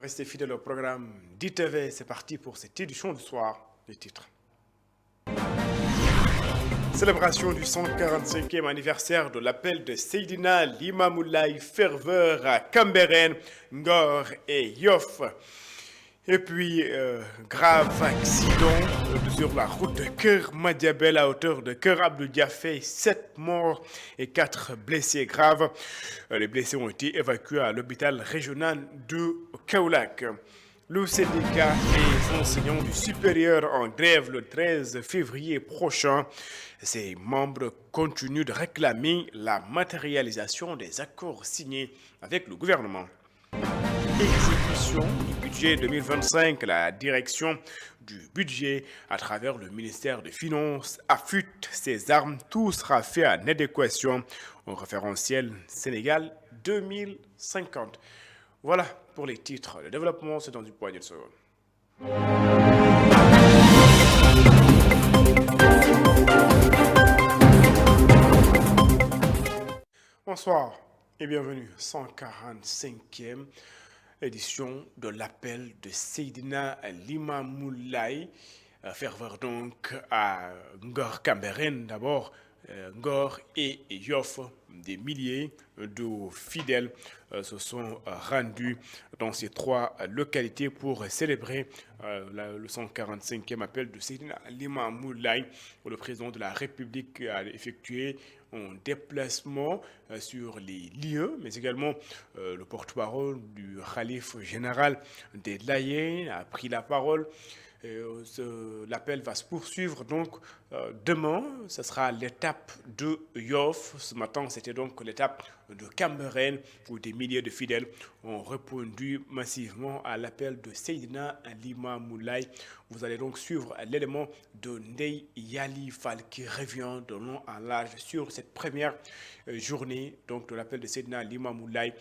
Restez fidèles au programme d'ITV, c'est parti pour cette édition du soir. Les titres. Célébration du 145e anniversaire de l'appel de Seydina Limamoulaye, ferveur à Cambérène, Ngor et Yoff. Et puis, grave accident sur la route de Keur Madiabel à hauteur de Keur Abdou Diafé, 7 morts et 4 blessés graves. Les blessés ont été évacués à l'hôpital régional de Kaolack. Le syndicat des enseignants du supérieur en grève le 13 février prochain. Ses membres continuent de réclamer la matérialisation des accords signés avec le gouvernement. Exécution du budget 2025, la direction du budget à travers le ministère des Finances affûte ses armes. Tout sera fait en adéquation au référentiel Sénégal 2050. Voilà pour les titres. Le développement, c'est dans une poignée de secondes. Bonsoir et bienvenue. 145e édition de l'appel de Seydina Limamoulaye. Ferveur donc à Ngor Cambérène d'abord. Ngor et Yoff, des milliers de fidèles se sont rendus dans ces trois localités pour célébrer le 145e appel de Seydina Limamoulaye. Le président de la République a effectué un déplacement sur les lieux, mais également le porte-parole du khalife général des Layènes a pris la parole. L'appel va se poursuivre donc demain, ce sera l'étape de Yoff. Ce matin, c'était donc l'étape de Cambérène où des milliers de fidèles ont répondu massivement à l'appel de Seydina Limamoulaye. Vous allez donc suivre l'élément de Ndeye Yali Fall qui revient de long en large sur cette première journée donc de l'appel de Seydina Limamoulaye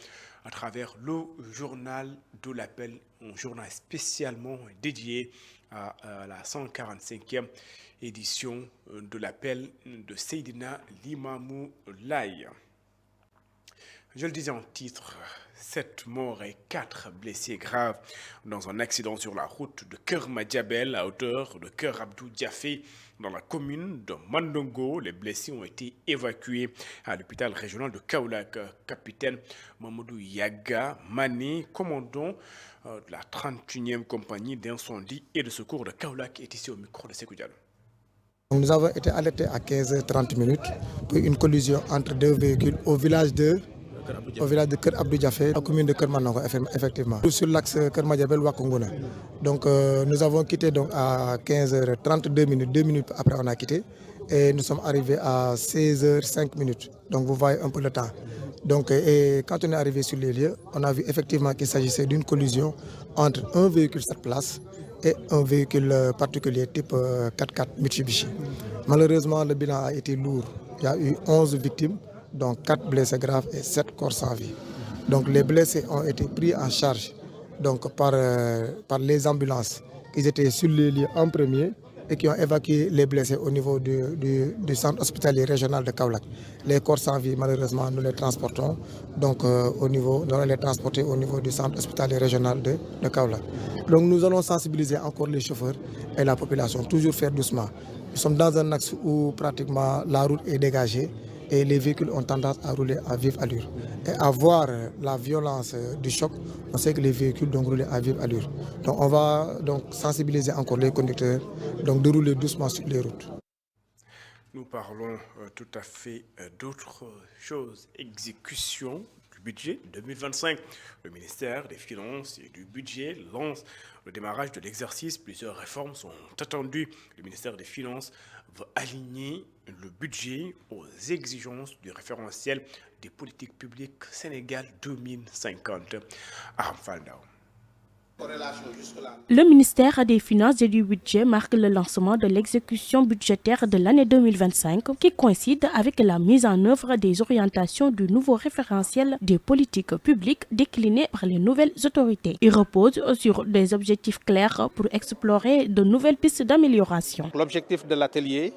à travers le journal de l'appel, un journal spécialement dédié à la 145e édition de l'appel de Seydina Limamoulaye. Je le disais en titre, 7 morts et 4 blessés graves dans un accident sur la route de Keur Madiabel à hauteur de Keur Abdou Diafé dans la commune de Mandongo. Les blessés ont été évacués à l'hôpital régional de Kaolack. Capitaine Mamadou Yaga Mané, commandant de la 31e compagnie d'incendie et de secours de Kaolack, est ici au micro de Sékou Diallo. Nous avons été alertés à 15h30 pour une collision entre deux véhicules au village de Keur Abdou Diafé, la commune de Keur Mandongo, effectivement. Sur l'axe Keur Madiabel Wakongona. Donc nous avons quitté donc à 15h32, 2 minutes après on a quitté. Et nous sommes arrivés à 16h05. Donc vous voyez un peu le temps. Donc, et quand on est arrivé sur les lieux, on a vu effectivement qu'il s'agissait d'une collision entre un véhicule 7 places et un véhicule particulier type 4x4 Mitsubishi. Malheureusement, le bilan a été lourd. Il y a eu 11 victimes, donc 4 blessés graves et 7 corps sans vie. Donc les blessés ont été pris en charge donc, par les ambulances. Ils étaient sur les lieux en premier et qui ont évacué les blessés au niveau du centre hospitalier régional de Kaolack. Les corps sans vie, malheureusement, nous les transportons donc, nous allons les transporter au niveau du centre hospitalier régional de Kaolack. Donc nous allons sensibiliser encore les chauffeurs et la population, toujours faire doucement. Nous sommes dans un axe où pratiquement la route est dégagée et les véhicules ont tendance à rouler à vive allure. Et à voir la violence du choc, on sait que les véhicules donc roulent à vive allure. Donc on va donc sensibiliser encore les conducteurs donc de rouler doucement sur les routes. Nous parlons tout à fait d'autres choses. Exécution du budget 2025. Le ministère des Finances et du Budget lance le démarrage de l'exercice. Plusieurs réformes sont attendues. Le ministère des Finances veut aligner le budget aux exigences du référentiel des politiques publiques Sénégal 2050. Aram Faldao. Le ministère des Finances et du Budget marque le lancement de l'exécution budgétaire de l'année 2025 qui coïncide avec la mise en œuvre des orientations du nouveau référentiel des politiques publiques déclinées par les nouvelles autorités. Il repose sur des objectifs clairs pour explorer de nouvelles pistes d'amélioration. L'objectif de l'atelier,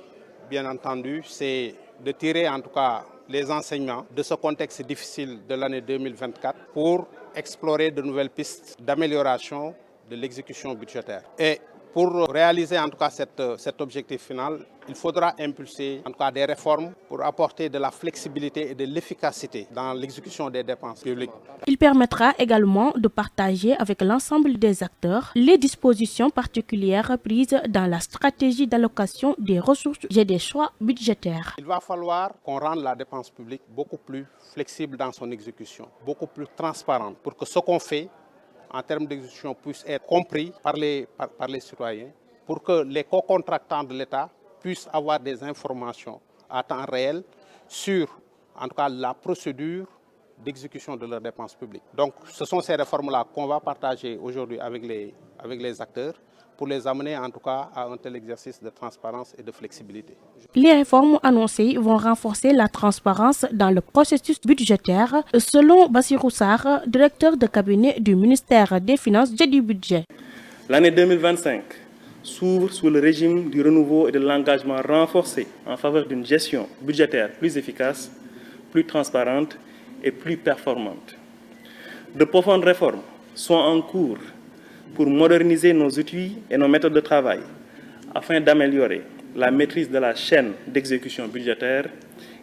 bien entendu, c'est de tirer en tout cas les enseignements de ce contexte difficile de l'année 2024 pour explorer de nouvelles pistes d'amélioration de l'exécution budgétaire. Et pour réaliser en tout cas cet objectif final, il faudra impulser en tout cas des réformes pour apporter de la flexibilité et de l'efficacité dans l'exécution des dépenses publiques. Il permettra également de partager avec l'ensemble des acteurs les dispositions particulières prises dans la stratégie d'allocation des ressources et des choix budgétaires. Il va falloir qu'on rende la dépense publique beaucoup plus flexible dans son exécution, beaucoup plus transparente pour que ce qu'on fait en termes d'exécution puisse être compris par les citoyens, pour que les co-contractants de l'État puissent avoir des informations à temps réel sur, en tout cas, la procédure d'exécution de leurs dépenses publiques. Donc, ce sont ces réformes-là qu'on va partager aujourd'hui avec les acteurs pour les amener, en tout cas, à un tel exercice de transparence et de flexibilité. Les réformes annoncées vont renforcer la transparence dans le processus budgétaire, selon Bassirou Sarr, directeur de cabinet du ministère des Finances et du Budget. L'année 2025 s'ouvre sous le régime du renouveau et de l'engagement renforcé en faveur d'une gestion budgétaire plus efficace, plus transparente et plus performante. De profondes réformes sont en cours pour moderniser nos outils et nos méthodes de travail afin d'améliorer la maîtrise de la chaîne d'exécution budgétaire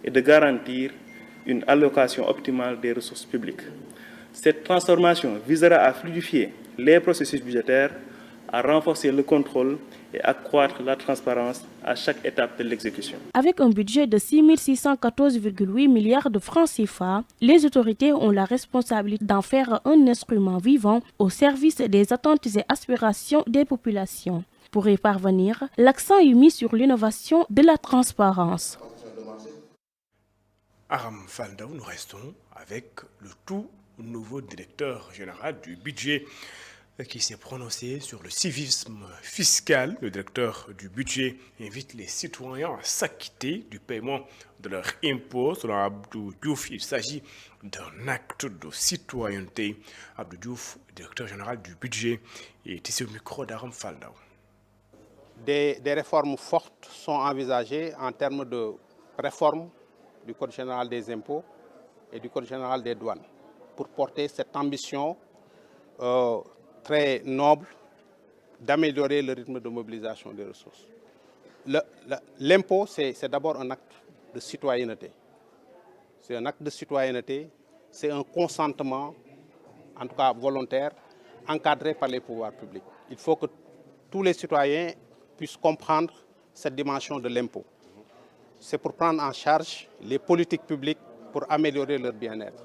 et de garantir une allocation optimale des ressources publiques. Cette transformation visera à fluidifier les processus budgétaires, à renforcer le contrôle et accroître la transparence à chaque étape de l'exécution. Avec un budget de 6 614,8 milliards de francs CFA, les autorités ont la responsabilité d'en faire un instrument vivant au service des attentes et aspirations des populations. Pour y parvenir, l'accent est mis sur l'innovation de la transparence. Aram Faldaou, nous restons avec le tout nouveau directeur général du budget qui s'est prononcé sur le civisme fiscal. Le directeur du budget invite les citoyens à s'acquitter du paiement de leurs impôts. Selon Abdou Diouf, il s'agit d'un acte de citoyenneté. Abdou Diouf, directeur général du budget, est ici au micro d'Aram Faldaou. Des réformes fortes sont envisagées en termes de réforme du Code général des impôts et du Code général des douanes pour porter cette ambition très noble d'améliorer le rythme de mobilisation des ressources. L'impôt, c'est d'abord un acte de citoyenneté. C'est un acte de citoyenneté, c'est un consentement, en tout cas volontaire, encadré par les pouvoirs publics. Il faut que tous les citoyens puissent comprendre cette dimension de l'impôt. C'est pour prendre en charge les politiques publiques pour améliorer leur bien-être.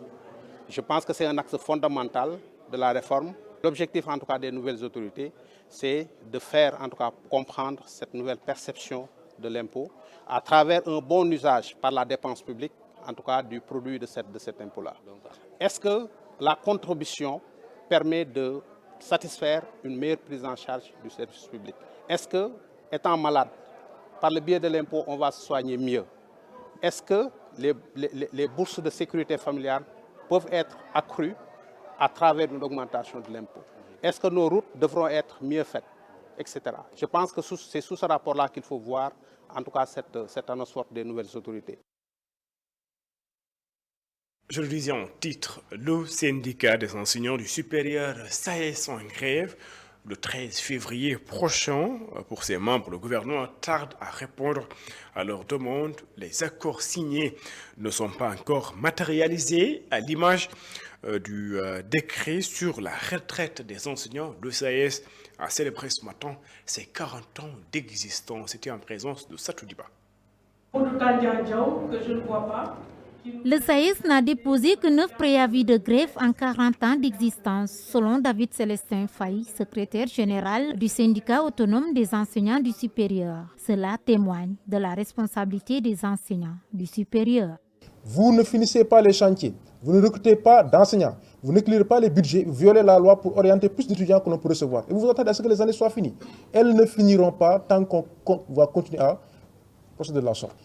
Je pense que c'est un axe fondamental de la réforme. L'objectif, en tout cas, des nouvelles autorités, c'est de faire, en tout cas, comprendre cette nouvelle perception de l'impôt à travers un bon usage par la dépense publique, en tout cas, du produit de cet impôt-là. Est-ce que la contribution permet de satisfaire une meilleure prise en charge du service public? Est-ce que, étant malade, par le biais de l'impôt, on va se soigner mieux? Est-ce que les bourses de sécurité familiale peuvent être accrues à travers une augmentation de l'impôt? Est-ce que nos routes devront être mieux faites, etc. Je pense que c'est sous ce rapport-là qu'il faut voir, en tout cas, cette annonce forte des nouvelles autorités. Je le disais en titre, le syndicat des enseignants du supérieur SAES en grève le 13 février prochain. Pour ses membres, le gouvernement tarde à répondre à leurs demandes. Les accords signés ne sont pas encore matérialisés à l'image du décret sur la retraite des enseignants. Le SAES a célébré ce matin ses 40 ans d'existence. C'était en présence de Satou Diba. Que je ne vois pas. Le SAES n'a déposé que 9 préavis de grève en 40 ans d'existence, selon David Célestin Faye, secrétaire général du syndicat autonome des enseignants du supérieur. Cela témoigne de la responsabilité des enseignants du supérieur. Vous ne finissez pas les chantiers, vous ne recrutez pas d'enseignants, vous n'éclairez pas les budgets, vous violez la loi pour orienter plus d'étudiants que l'on peut recevoir. Et vous vous attendez à ce que les années soient finies. Elles ne finiront pas tant qu'on va continuer à procéder de la sorte.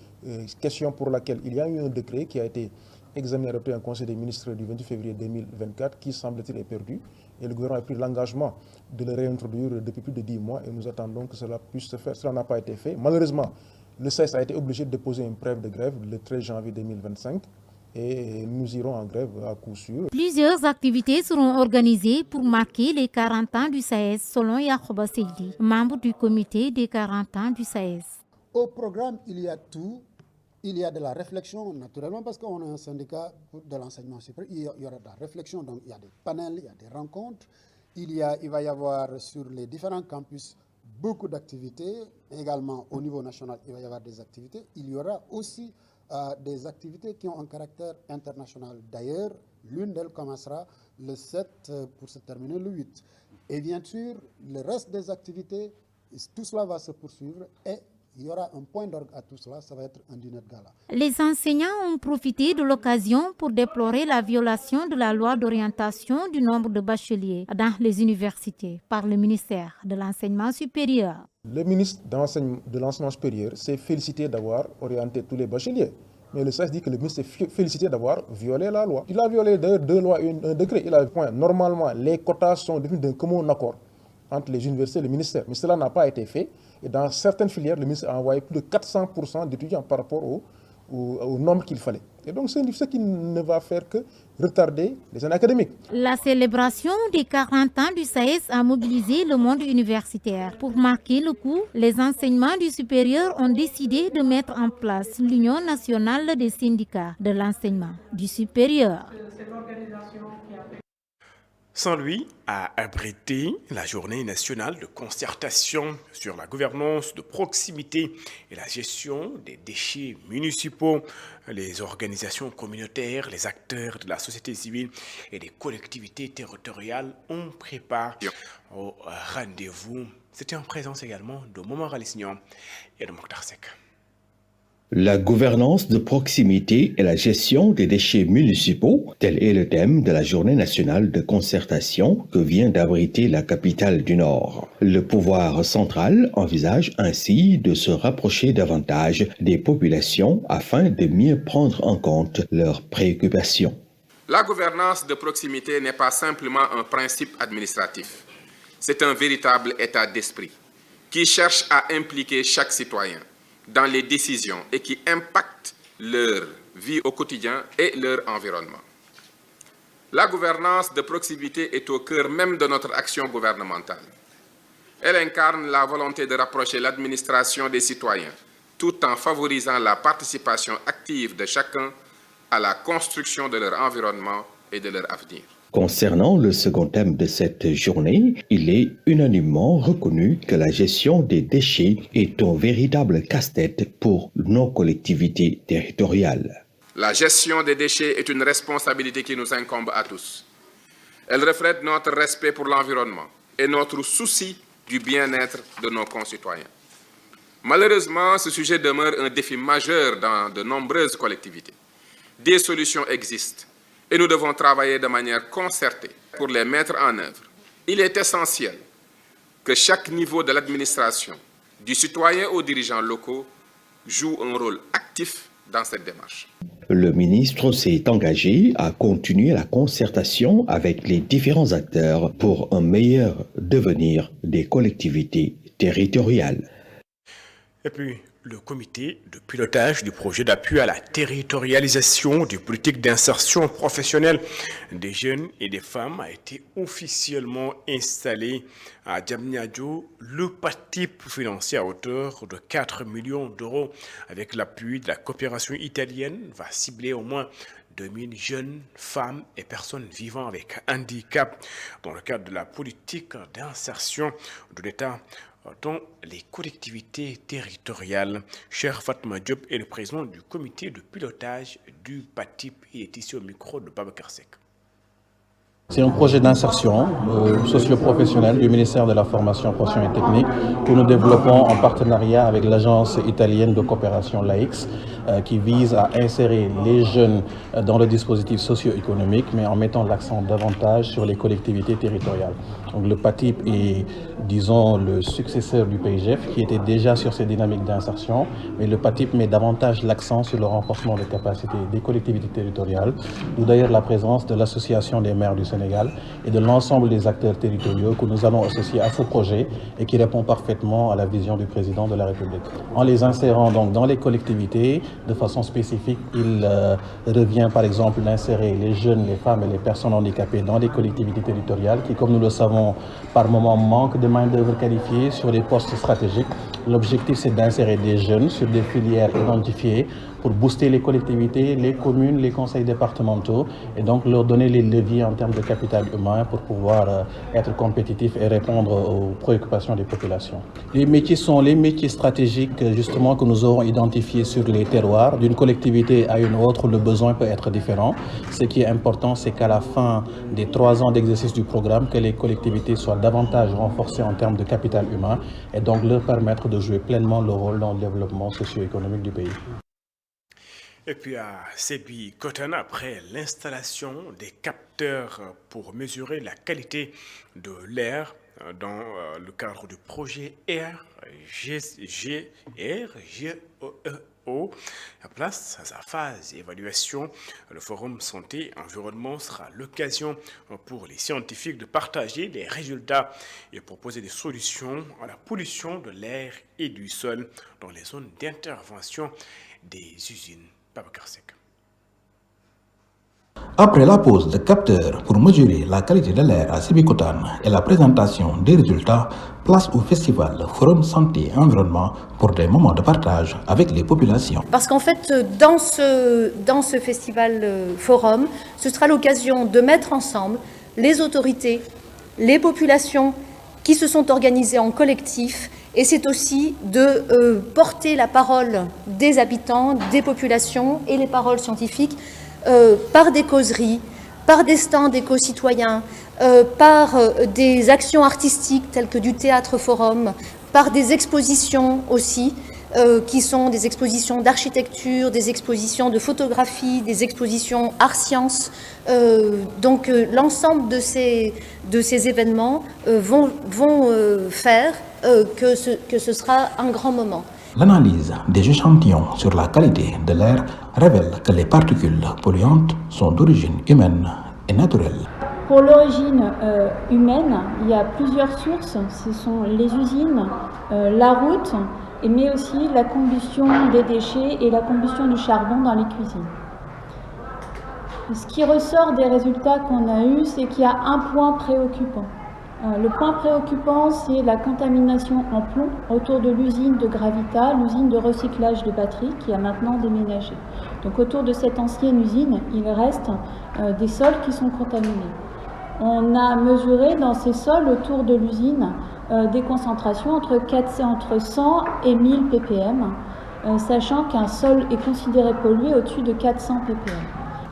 Question pour laquelle il y a eu un décret qui a été examiné et adopté en Conseil des ministres du 28 février 2024 qui semble-t-il est perdu. Et le gouvernement a pris l'engagement de le réintroduire depuis plus de 10 mois et nous attendons que cela puisse se faire. Cela n'a pas été fait. Malheureusement, le SAES a été obligé de déposer une préavis de grève le 13 janvier 2025 et nous irons en grève à coup sûr. Plusieurs activités seront organisées pour marquer les 40 ans du SAES, selon Yacouba Seydi, membre du comité des 40 ans du SAES. Au programme, il y a tout. Il y a de la réflexion, naturellement, parce qu'on est un syndicat de l'enseignement supérieur. Il y aura de la réflexion, donc il y a des panels, il y a des rencontres. Il va y avoir sur les différents campus beaucoup d'activités. Également, au niveau national, il va y avoir des activités. Il y aura aussi des activités qui ont un caractère international. D'ailleurs, l'une d'elles commencera le 7 pour se terminer le 8. Et bien sûr, le reste des activités, tout cela va se poursuivre et il y aura un point d'orgue à tout cela, ça va être un dîner de gala. Les enseignants ont profité de l'occasion pour déplorer la violation de la loi d'orientation du nombre de bacheliers dans les universités par le ministère de l'Enseignement supérieur. Le ministre de l'Enseignement supérieur s'est félicité d'avoir orienté tous les bacheliers. Mais le SAES dit que le ministre s'est félicité d'avoir violé la loi. Il a violé deux lois et un décret. Il a point. Normalement, les quotas sont définis d'un commun accord entre les universités et le ministère. Mais cela n'a pas été fait. Et dans certaines filières, le ministre a envoyé plus de 400% d'étudiants par rapport au nombre qu'il fallait. Et donc, c'est ce qui ne va faire que retarder les années académiques. La célébration des 40 ans du SAES a mobilisé le monde universitaire. Pour marquer le coup, les enseignements du supérieur ont décidé de mettre en place l'Union nationale des syndicats de l'enseignement du supérieur. Saint-Louis a abrité la journée nationale de concertation sur la gouvernance de proximité et la gestion des déchets municipaux. Les organisations communautaires, les acteurs de la société civile et des collectivités territoriales ont préparé au rendez-vous. C'était en présence également de Momar Alissignon et de Mokhtar Seck. La gouvernance de proximité et la gestion des déchets municipaux, tel est le thème de la journée nationale de concertation que vient d'abriter la capitale du Nord. Le pouvoir central envisage ainsi de se rapprocher davantage des populations afin de mieux prendre en compte leurs préoccupations. La gouvernance de proximité n'est pas simplement un principe administratif. C'est un véritable état d'esprit qui cherche à impliquer chaque citoyen dans les décisions et qui impactent leur vie au quotidien et leur environnement. La gouvernance de proximité est au cœur même de notre action gouvernementale. Elle incarne la volonté de rapprocher l'administration des citoyens, tout en favorisant la participation active de chacun à la construction de leur environnement et de leur avenir. Concernant le second thème de cette journée, il est unanimement reconnu que la gestion des déchets est un véritable casse-tête pour nos collectivités territoriales. La gestion des déchets est une responsabilité qui nous incombe à tous. Elle reflète notre respect pour l'environnement et notre souci du bien-être de nos concitoyens. Malheureusement, ce sujet demeure un défi majeur dans de nombreuses collectivités. Des solutions existent et nous devons travailler de manière concertée pour les mettre en œuvre. Il est essentiel que chaque niveau de l'administration, du citoyen aux dirigeants locaux, joue un rôle actif dans cette démarche. Le ministre s'est engagé à continuer la concertation avec les différents acteurs pour un meilleur devenir des collectivités territoriales. Et puis, le comité de pilotage du projet d'appui à la territorialisation des politiques d'insertion professionnelle des jeunes et des femmes a été officiellement installé à Diamniadio. Le PATIP financé à hauteur de 4 millions d'euros avec l'appui de la coopération italienne va cibler au moins 2000 jeunes, femmes et personnes vivant avec handicap dans le cadre de la politique d'insertion de l'État dans les collectivités territoriales. Cher Fatma Diop est le président du comité de pilotage du PATIP. Il est ici au micro de Babacar Seck. C'est un projet d'insertion socio-professionnelle du ministère de la Formation, Profession et Technique que nous développons en partenariat avec l'agence italienne de coopération l'AIX qui vise à insérer les jeunes dans le dispositif socio-économique mais en mettant l'accent davantage sur les collectivités territoriales. Donc le PATIP est, disons, le successeur du PIGF qui était déjà sur ces dynamiques d'insertion, mais le PATIP met davantage l'accent sur le renforcement des capacités des collectivités territoriales, d'où d'ailleurs la présence de l'association des maires du Sénégal Sénégal et de l'ensemble des acteurs territoriaux que nous allons associer à ce projet et qui répond parfaitement à la vision du président de la République. En les insérant donc dans les collectivités, de façon spécifique, il revient par exemple d'insérer les jeunes, les femmes et les personnes handicapées dans les collectivités territoriales qui, comme nous le savons, par moment manquent de main-d'œuvre qualifiée sur des postes stratégiques. L'objectif, c'est d'insérer des jeunes sur des filières identifiées pour booster les collectivités, les communes, les conseils départementaux et donc leur donner les leviers en termes de capital humain pour pouvoir être compétitifs et répondre aux préoccupations des populations. Les métiers sont les métiers stratégiques justement que nous aurons identifiés sur les terroirs. D'une collectivité à une autre, le besoin peut être différent. Ce qui est important, c'est qu'à la fin des 3 ans d'exercice du programme, que les collectivités soient davantage renforcées en termes de capital humain et donc leur permettre de jouer pleinement leur rôle dans le développement socio-économique du pays. Et puis à Sébi-Coton, après l'installation des capteurs pour mesurer la qualité de l'air dans le cadre du projet RGEO, à place à sa phase d'évaluation, le Forum Santé Environnement sera l'occasion pour les scientifiques de partager les résultats et proposer des solutions à la pollution de l'air et du sol dans les zones d'intervention des usines. Après la pose de capteurs pour mesurer la qualité de l'air à Sébi-Coton et la présentation des résultats, place au festival Forum Santé Environnement pour des moments de partage avec les populations. Parce qu'en fait, dans ce festival Forum, ce sera l'occasion de mettre ensemble les autorités, les populations qui se sont organisées en collectif. Et c'est aussi de porter la parole des habitants, des populations et les paroles scientifiques par des causeries, par des stands d'éco-citoyens, par des actions artistiques telles que du théâtre forum, par des expositions aussi, qui sont des expositions d'architecture, des expositions de photographie, des expositions art-sciences. Donc l'ensemble de ces événements vont faire que ce sera un grand moment. L'analyse des échantillons sur la qualité de l'air révèle que les particules polluantes sont d'origine humaine et naturelle. Pour l'origine humaine, il y a plusieurs sources. Ce sont les usines, la route, mais aussi la combustion des déchets et la combustion du charbon dans les cuisines. Ce qui ressort des résultats qu'on a eus, c'est qu'il y a un point préoccupant. Le point préoccupant, c'est la contamination en plomb autour de l'usine de Gravita, l'usine de recyclage de batteries qui a maintenant déménagé. Donc autour de cette ancienne usine, il reste des sols qui sont contaminés. On a mesuré dans ces sols autour de l'usine des concentrations entre 100 et 1000 ppm, sachant qu'un sol est considéré pollué au-dessus de 400 ppm.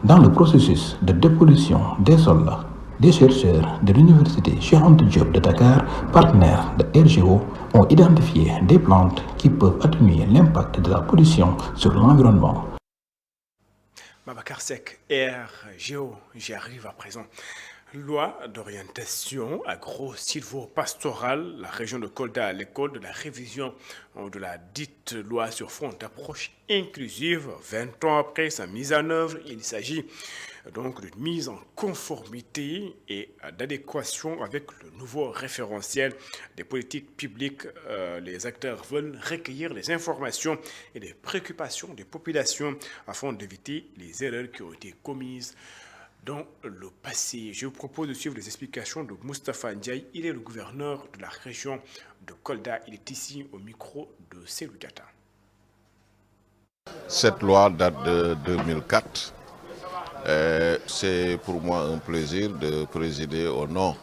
Dans le processus de dépollution des sols, des chercheurs de l'université Cheikh Anta Diop de Dakar, partenaires de RGO, ont identifié des plantes qui peuvent atténuer l'impact de la pollution sur l'environnement. Babacar Seck, RGO, j'y arrive à présent. Loi d'orientation agro-silvo-pastorale, la région de Kolda à l'école de la révision de la dite loi sur fond d'approche inclusive. 20 ans après sa mise en œuvre, il s'agit donc d'une mise en conformité et d'adéquation avec le nouveau référentiel des politiques publiques. Les acteurs veulent recueillir les informations et les préoccupations des populations afin d'éviter les erreurs qui ont été commises dans le passé. Je vous propose de suivre les explications de Moustapha Ndiaye. Il est le gouverneur de la région de Kolda. Il est ici au micro de Selou Diatta. Cette loi date de 2004. C'est pour moi un plaisir de présider au nom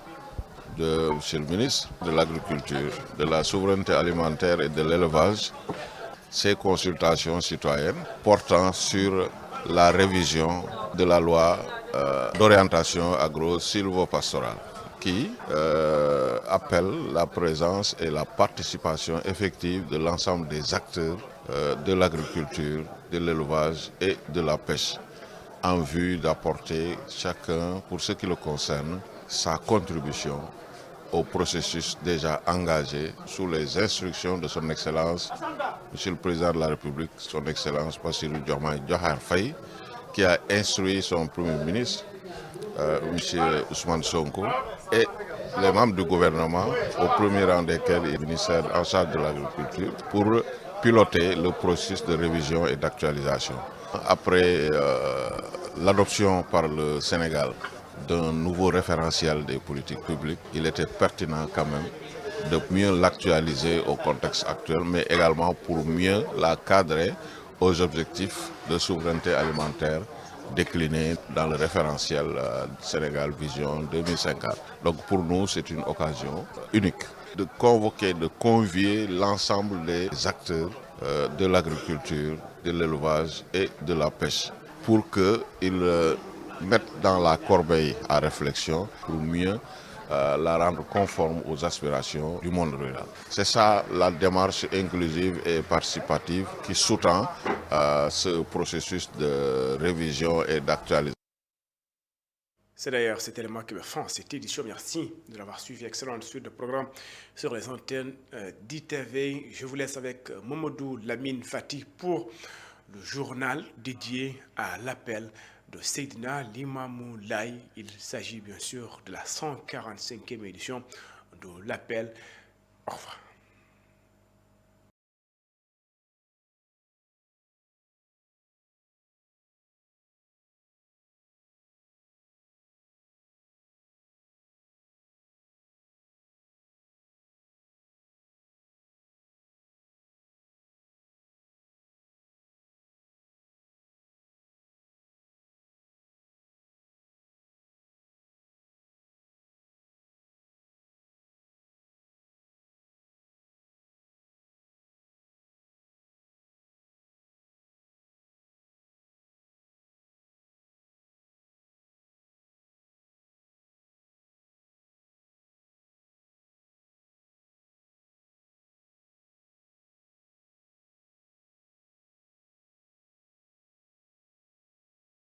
de M. le ministre de l'Agriculture, de la souveraineté alimentaire et de l'élevage, ces consultations citoyennes portant sur la révision de la loi d'orientation agro-silvopastorale qui appelle la présence et la participation effective de l'ensemble des acteurs de l'agriculture, de l'élevage et de la pêche en vue d'apporter chacun, pour ce qui le concerne, sa contribution au processus déjà engagé sous les instructions de son Excellence, Monsieur le Président de la République, son Excellence Bassirou Diomaye Diakhar Faye, qui a instruit son Premier ministre M. Ousmane Sonko, et les membres du gouvernement, au premier rang desquels le ministère en charge de l'agriculture, pour piloter le processus de révision et d'actualisation. Après l'adoption par le Sénégal d'un nouveau référentiel des politiques publiques, il était pertinent quand même de mieux l'actualiser au contexte actuel, mais également pour mieux la cadrer aux objectifs de souveraineté alimentaire déclinés dans le référentiel Sénégal Vision 2050. Donc pour nous, c'est une occasion unique de convoquer, de convier l'ensemble des acteurs de l'agriculture, de l'élevage et de la pêche pour qu'ils mettent dans la corbeille à réflexion pour mieux la rendre conforme aux aspirations du monde rural. C'est ça la démarche inclusive et participative qui sous-tend ce processus de révision et d'actualisation. C'est d'ailleurs cet élément qui me fait cette édition. Merci de l'avoir suivi. Excellente suite de programme sur les antennes d'ITV. Je vous laisse avec Momodou Lamine Fati pour le journal dédié à l'appel de Seydina Limamou Laye. Il s'agit bien sûr de la 145e édition de l'appel. Au revoir.